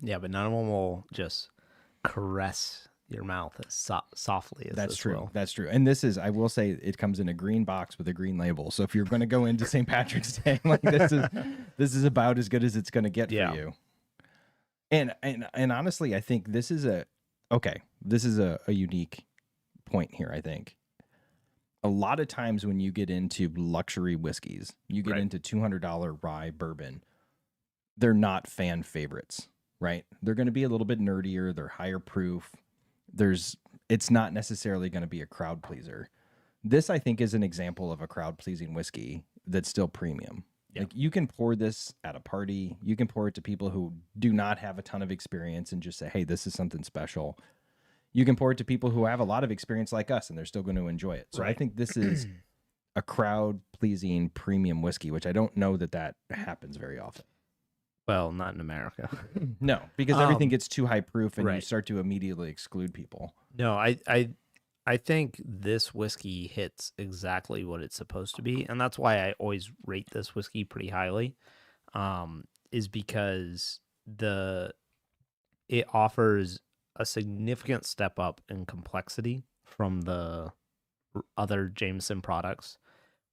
Yeah, but none of them will just caress your mouth as softly as That's this true. will. That's true. And this is, I will say, it comes in a green box with a green label. So if you're going to go into St. Patrick's Day, like this is about as good as it's going to get for you. And honestly, I think this is a unique point here. I think a lot of times when you get into luxury whiskeys, you get into $200 rye bourbon, they're not fan favorites, right? They're going to be a little bit nerdier. They're higher proof. It's not necessarily going to be a crowd pleaser. This, I think, is an example of a crowd pleasing whiskey that's still premium. Yeah. Like you can pour this at a party. You can pour it to people who do not have a ton of experience and just say, hey, this is something special. You can pour it to people who have a lot of experience like us and they're still going to enjoy it. So I think this is a crowd pleasing premium whiskey, which I don't know that happens very often. Well, not in America. No, because everything gets too high proof and you start to immediately exclude people. No, I think this whiskey hits exactly what it's supposed to be. And that's why I always rate this whiskey pretty highly, is because it offers a significant step up in complexity from the other Jameson products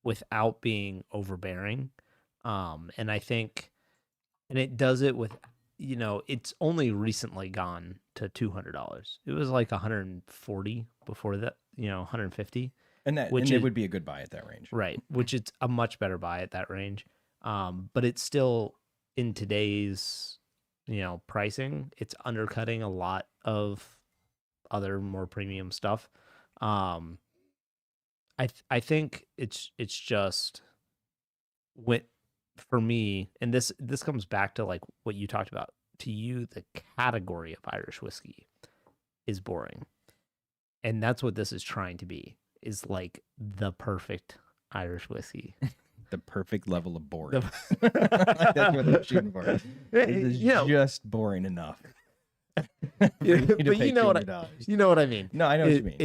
without being overbearing. And I think... And it does it with, it's only recently gone to $200. It was like $140 before that, $150. And it would be a good buy at that range. Right, which it's a much better buy at that range. But it's still, in today's, pricing, it's undercutting a lot of other more premium stuff. I think it's just for me, and this comes back to like what you talked about. To you, the category of Irish whiskey is boring, and that's what this is trying to be. Is like the perfect Irish whiskey, the perfect level of boring. That's what they're shooting for. It is just boring enough. But you know what I mean. No, I know what you mean.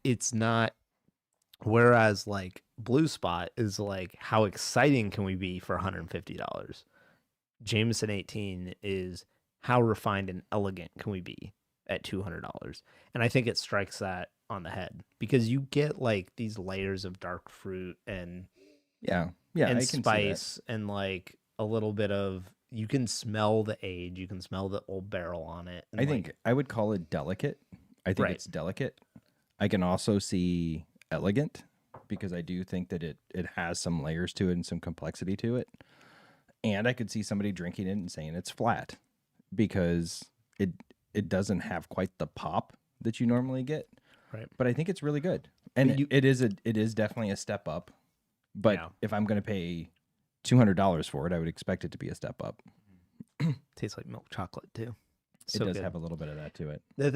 It's not. Whereas like Blue Spot is like, how exciting can we be for $150? Jameson 18 is, how refined and elegant can we be at $200? And I think it strikes that on the head because you get like these layers of dark fruit and and I can spice and like a little bit of, you can smell the age, you can smell the old barrel on it. And I think I would call it delicate. I think it's delicate. I can also see elegant because I do think that it has some layers to it and some complexity to it. And I could see somebody drinking it and saying it's flat because it doesn't have quite the pop that you normally get. Right. But I think it's really good. And it is definitely a step up. But if I'm going to pay $200 for it, I would expect it to be a step up. Tastes like milk chocolate too. So it does have a little bit of that to it. The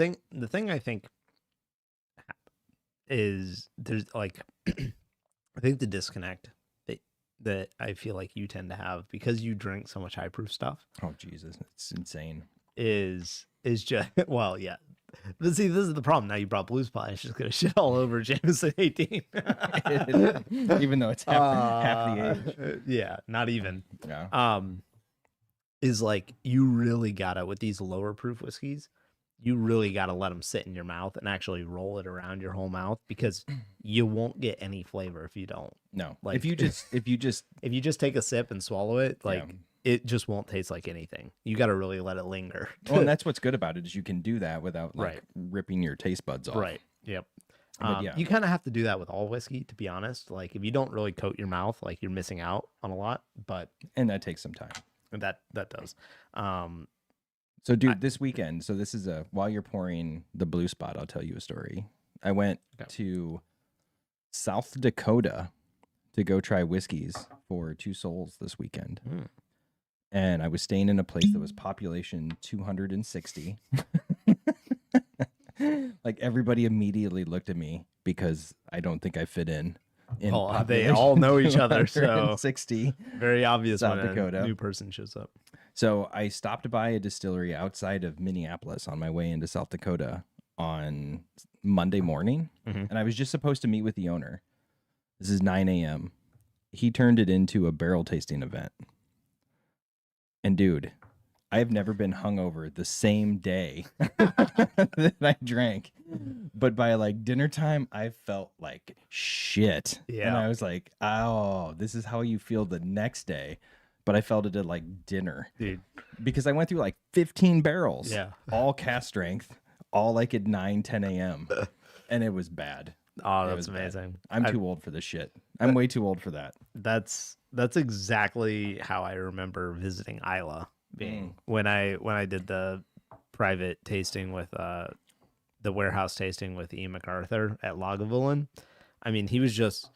thing I think is there's like I think the disconnect that I feel like you tend to have because you drink so much high proof stuff. Oh Jesus, it's insane. Is just well, yeah. But see, this is the problem. Now you brought Blue Spot. It's just gonna shit all over Jameson 18. Even though it's half the age. Yeah, not even. Yeah. Is like you really gotta, with these lower proof whiskeys, you really gotta let them sit in your mouth and actually roll it around your whole mouth because you won't get any flavor if you don't. No, like if you just take a sip and swallow it, like it just won't taste like anything. You got to really let it linger. Well, and that's what's good about it is you can do that without like ripping your taste buds off. Right. Yep. You kind of have to do that with all whiskey, to be honest. Like if you don't really coat your mouth, like you're missing out on a lot. And that takes some time. That does. So, dude, this weekend. So this is while you're pouring the Blue Spot, I'll tell you a story. I went to South Dakota to go try whiskeys for Two Souls this weekend. And I was staying in a place that was population 260. Like everybody immediately looked at me because I don't think I fit in. They all know each other, so 60. Very obvious South when Dakota. a new person shows up. So I stopped by a distillery outside of Minneapolis on my way into South Dakota on Monday morning, and I was just supposed to meet with the owner. This is 9 a.m. He turned it into a barrel tasting event. And dude, I have never been hungover the same day that I drank. But by like dinner time, I felt like shit. Yeah. And I was like, oh, this is how you feel the next day. But I felt it at like dinner. Dude. Because I went through like 15 barrels. Yeah. All cast strength, all like at 9, 10 a.m. And it was bad. Oh, that's amazing. I'm too old for this shit. I'm way too old for that. That's exactly how I remember visiting Isla being when I did the private tasting with the warehouse tasting with Ian MacArthur at Lagavulin. I mean, he was just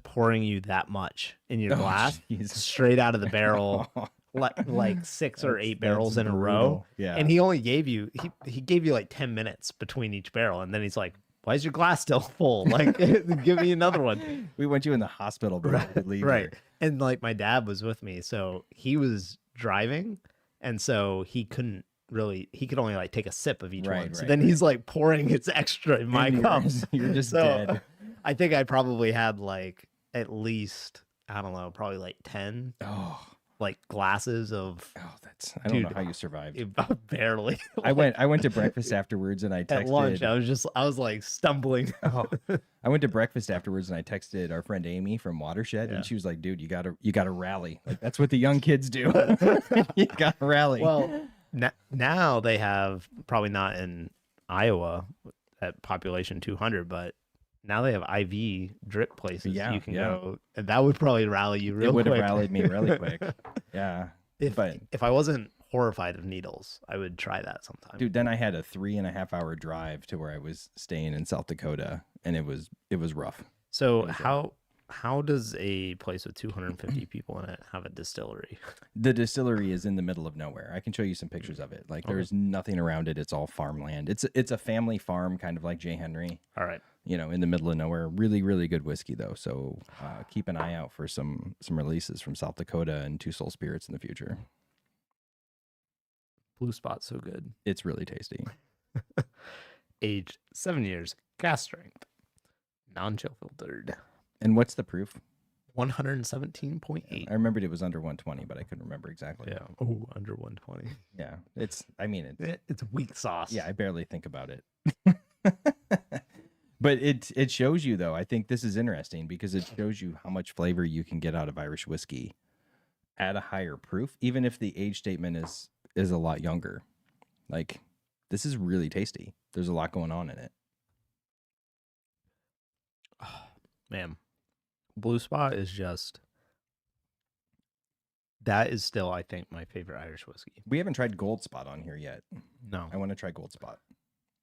pouring you that much in your glass straight out of the barrel. Like 6 or 8 barrels in a row. Yeah. And he only gave you he gave you like 10 minutes between each barrel, and then he's like, why is your glass still full? Like, give me another one. We went you in the hospital, bro. Right. And like my dad was with me, so he was driving, and so he could only like take a sip of each one. So then he's like pouring his extra in my cups. You're just dead. I think I probably had like at least, I don't know, probably like 10 like glasses of I don't know how you survived. Barely. I went to breakfast afterwards and I texted at lunch. I was like stumbling. I went to breakfast afterwards and I texted our friend Amy from Watershed and she was like, dude, you gotta rally. Like that's what the young kids do. You gotta rally. Well, now they have, probably not in Iowa at population 200, but now they have IV drip places you can go, and that would probably rally you real quick. It would have rallied me really quick. Yeah. If I wasn't horrified of needles, I would try that sometime. Dude, then I had a 3.5-hour drive to where I was staying in South Dakota, and it was rough. So how does a place with 250 people in it have a distillery? The distillery is in the middle of nowhere. I can show you some pictures of it. Like there's nothing around it. It's all farmland. It's a family farm, kind of like J. Henry. All right. You know, in the middle of nowhere. Really, really good whiskey though. So keep an eye out for some releases from South Dakota and Two Soul Spirits in the future. Blue Spot's so good. It's really tasty. Aged 7 years, cast strength, non-chill filtered. And what's the proof? 117.8. I remembered it was under 120, but I couldn't remember exactly. Yeah. Oh, under 120. Yeah. It's weak sauce. Yeah, I barely think about it. But it shows you, though. I think this is interesting because it shows you how much flavor you can get out of Irish whiskey at a higher proof, even if the age statement is a lot younger. Like, this is really tasty. There's a lot going on in it. Oh, man, Blue Spot is just, that is still, I think, my favorite Irish whiskey. We haven't tried Gold Spot on here yet. No. I want to try Gold Spot.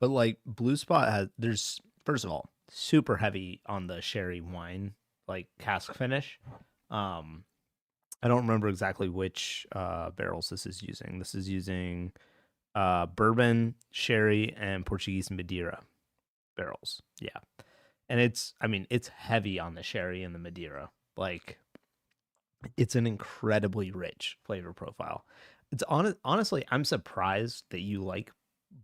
But like Blue Spot there's, first of all, super heavy on the sherry wine, like cask finish. I don't remember exactly which barrels this is using. This is using bourbon, sherry, and Portuguese Madeira barrels. Yeah. And it's heavy on the sherry and the Madeira. Like, it's an incredibly rich flavor profile. It's honestly, I'm surprised that you like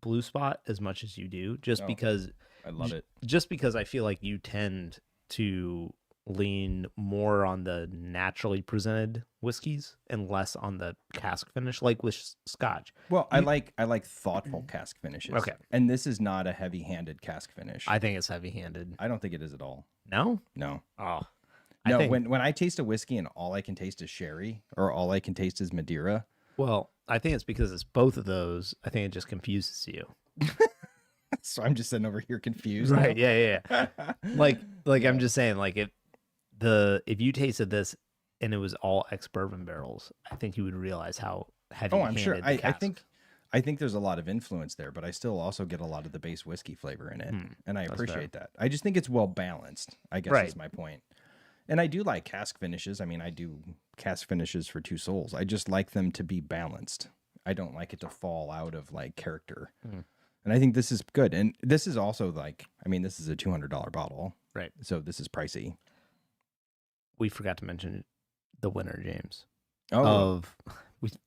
Blue Spot as much as you do, because I love it. Just because I feel like you tend to lean more on the naturally presented whiskeys and less on the cask finish, like with Scotch. Well, I like thoughtful cask finishes. Okay. And this is not a heavy-handed cask finish. I think it's heavy-handed. I don't think it is at all. No? No. Oh. No, when I taste a whiskey and all I can taste is sherry or all I can taste is Madeira. Well, I think it's because it's both of those. I think it just confuses you. So I'm just sitting over here confused. Right. Now. Yeah. like I'm just saying, like, if you tasted this and it was all ex-bourbon barrels, I think you would realize how heavy. Oh, I'm sure. I think there's a lot of influence there, but I still also get a lot of the base whiskey flavor in it, and I appreciate that. I just think it's well balanced, I guess is my point. And I do like cask finishes. I mean, I do cask finishes for Two Souls. I just like them to be balanced. I don't like it to fall out of like character. And I think this is good. And this is also like, I mean, this is a $200 bottle. Right. So this is pricey. We forgot to mention the winner, James. Oh.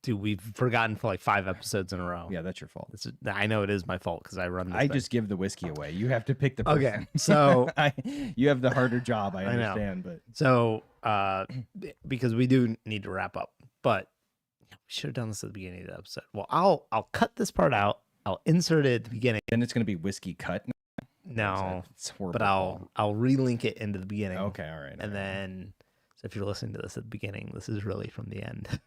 We've forgotten for like 5 episodes in a row. Yeah, that's your fault. I know it is my fault because I run this thing. just give the whiskey away. You have to pick the person. Okay, so you have the harder job, I understand. But so because we do need to wrap up, but we should have done this at the beginning of the episode. Well, I'll cut this part out. I'll insert it at the beginning. Then it's going to be whiskey cut. No, it's horrible. But I'll relink it into the beginning. Okay, all right. And then, so if you're listening to this at the beginning, this is really from the end.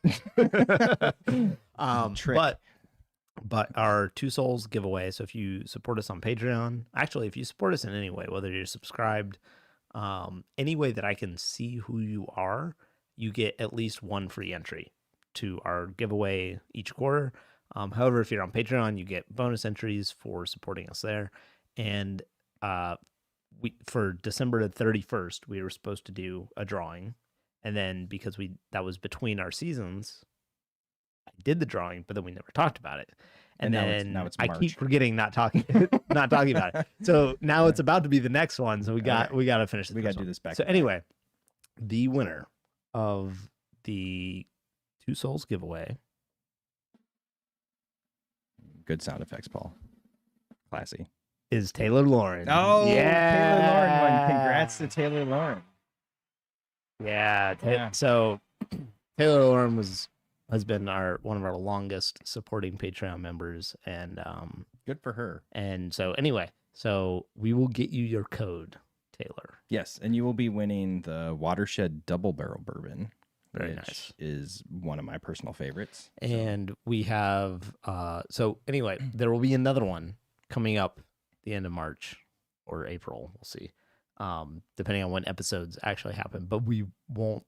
Trick. But our Two Souls giveaway. So if you support us on Patreon, actually, if you support us in any way, whether you're subscribed, any way that I can see who you are, you get at least one free entry to our giveaway each quarter. However, if you're on Patreon, you get bonus entries for supporting us there. And for December 31st, we were supposed to do a drawing. And then because that was between our seasons, I did the drawing, but then we never talked about it. And then now it's I March. keep forgetting not talking about it. So now it's about to be the next one. So we got to finish. We got to do this back. So anyway, the winner of the Two Souls giveaway. Good sound effects, Paul. Classy. Is Taylor Lauren. Oh, yeah. Taylor Lauren won. Congrats to Taylor Lauren. Yeah. So Taylor Lauren has been one of our longest supporting Patreon members, and good for her. And so anyway, we will get you your code, Taylor. Yes, and you will be winning the Watershed Double Barrel Bourbon. Very which nice. Is one of my personal favorites. And we have so anyway, there will be another one coming up the end of March or April. We'll see. Depending on when episodes actually happen, but we won't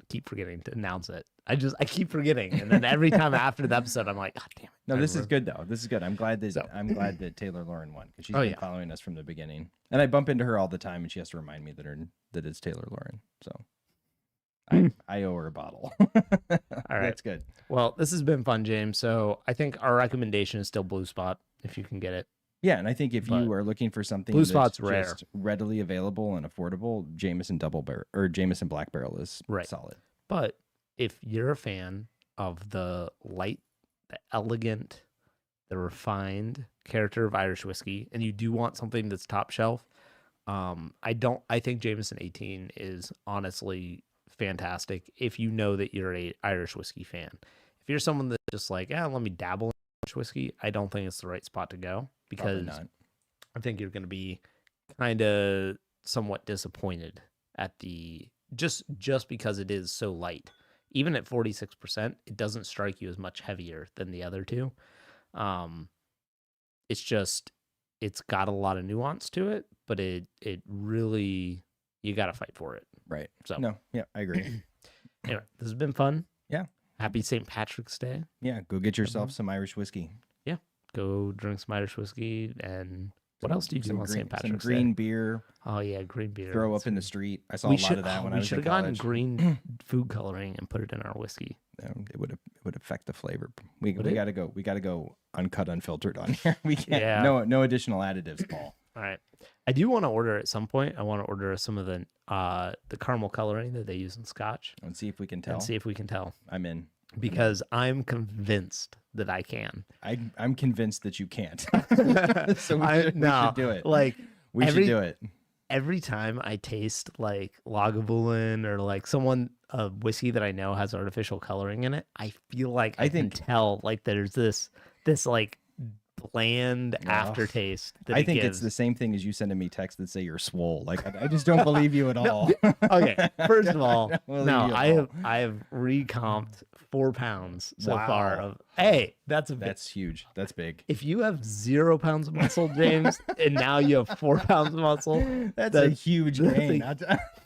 keep forgetting to announce it. I keep forgetting, and then every time after the episode, I'm like, God damn it! No, this is good though. This is good. I'm glad that Taylor Lauren won because she's been following us from the beginning, and I bump into her all the time, and she has to remind me that it's Taylor Lauren. So I owe her a bottle. All right, that's good. Well, this has been fun, James. So I think our recommendation is still Blue Spot if you can get it. Yeah, and I think if you are looking for something Blue Spot's that's rare, just readily available and affordable, Jameson Double Barrel or Jameson Black Barrel is solid. But if you're a fan of the light, the elegant, the refined character of Irish whiskey, and you do want something that's top shelf, I think Jameson 18 is honestly fantastic if you know that you're a Irish whiskey fan. If you're someone that's just like, let me dabble in Irish whiskey, I don't think it's the right spot to go because I think you're going to be kind of somewhat disappointed at the just because it is so light. Even at 46%, it doesn't strike you as much heavier than the other two. It's just, it's got a lot of nuance to it, but it really, you got to fight for it. Right. So no, yeah, I agree. Anyway, this has been fun. Yeah. Happy St. Patrick's Day. Yeah, go get yourself some Irish whiskey. Yeah, go drink some Irish whiskey. And what else do you do on St. Patrick's Day? Some green beer. Oh yeah, green beer. Throw up in the street. I saw a lot of that when I was in college. We should have gotten green food coloring and put it in our whiskey. It would affect the flavor. We gotta go uncut, unfiltered on here. We can't. No additional additives, Paul. All right. I do want to order at some point. I want to order some of the caramel coloring that they use in Scotch and see if we can tell. I'm in because I'm convinced that I can. I'm convinced that you can't. So we should do it. Like we should do it. Every time I taste like Lagavulin or like a whiskey that I know has artificial coloring in it, I feel like I can tell like there's this like bland aftertaste that I think it's the same thing as you sending me texts that say you're swole. Like I just don't believe you at all. Okay, first of all, I have recomped 4 pounds so far. That's huge. That's big. If you have 0 pounds of muscle, James, and now you have 4 pounds of muscle, that's a huge gain.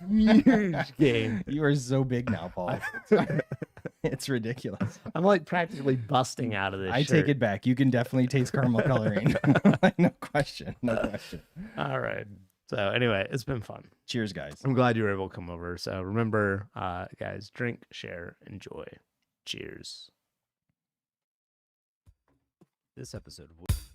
Huge gain. You are so big now, Paul. It's ridiculous. I'm like practically busting out of this. I take it back. You can definitely taste caramel coloring. No question. All right. So anyway, it's been fun. Cheers, guys. I'm glad you were able to come over. So remember, guys, drink, share, enjoy. Cheers. This episode of